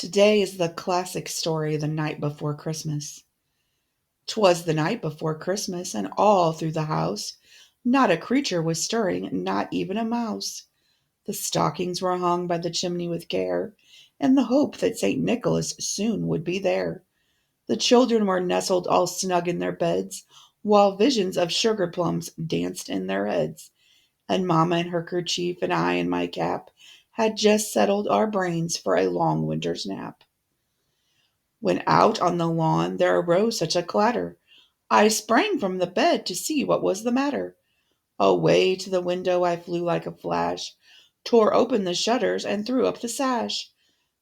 Today is the classic story, The Night Before Christmas. 'Twas the night before Christmas, and all through the house not a creature was stirring, not even a mouse. The stockings were hung by the chimney with care, in the hope that St. Nicholas soon would be there. The children were nestled all snug in their beds, while visions of sugar plums danced in their heads. And Mamma in her kerchief and I in my cap had just settled our brains for a long winter's nap. When out on the lawn there arose such a clatter, I sprang from the bed to see what was the matter. Away to the window I flew like a flash, tore open the shutters and threw up the sash.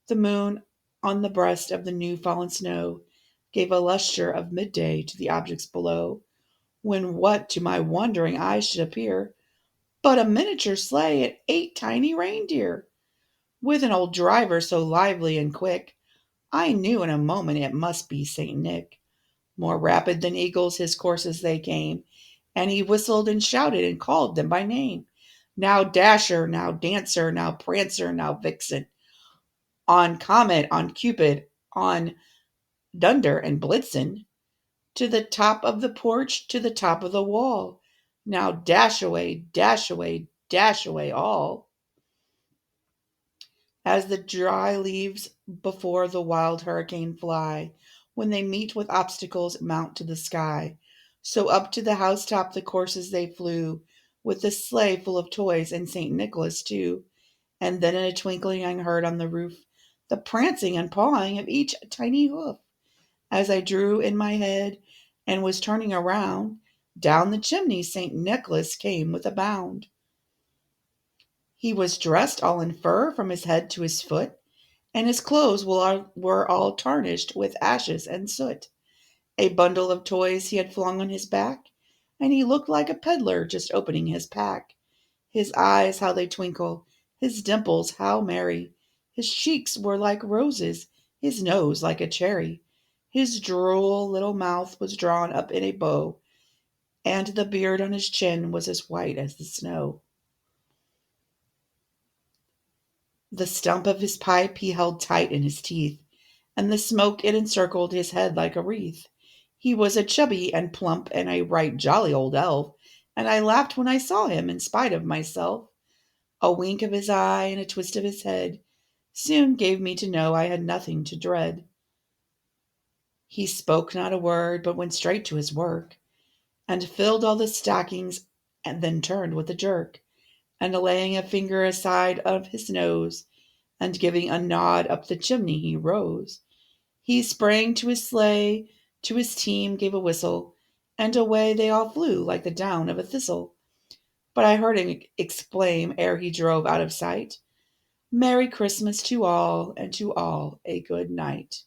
The moon on the breast of the new fallen snow gave a lustre of midday to the objects below, when what to my wondering eyes should appear but a miniature sleigh and 8 tiny reindeer, with an old driver so lively and quick I knew in a moment it must be St. Nick. More rapid than eagles his courses they came, and he whistled and shouted and called them by name. Now Dasher, now Dancer, now Prancer, now Vixen, on Comet, on Cupid, on Dunder and Blitzen, to the top of the porch, to the top of the wall. Now dash away, dash away all. As the dry leaves before the wild hurricane fly, when they meet with obstacles mount to the sky, so up to the housetop the courses they flew, with the sleigh full of toys and St. Nicholas too. And then in a twinkling I heard on the roof the prancing and pawing of each tiny hoof. As I drew in my head and was turning around, down the chimney St. Nicholas came with a bound. He was dressed all in fur from his head to his foot, and his clothes were all tarnished with ashes and soot. A bundle of toys he had flung on his back, and he looked like a peddler just opening his pack. His eyes, how they twinkle, his dimples, how merry. His cheeks were like roses, his nose like a cherry. His droll little mouth was drawn up in a bow, and the beard on his chin was as white as the snow. The stump of his pipe he held tight in his teeth, and the smoke it encircled his head like a wreath. He was a chubby and plump and a right jolly old elf, and I laughed when I saw him in spite of myself. A wink of his eye and a twist of his head soon gave me to know I had nothing to dread. He spoke not a word, but went straight to his work, and filled all the stockings, and then turned with a jerk, and laying a finger aside of his nose, and giving a nod up the chimney he rose. He sprang to his sleigh, to his team gave a whistle, and away they all flew like the down of a thistle. But I heard him exclaim ere he drove out of sight, "Merry Christmas to all, and to all a good night."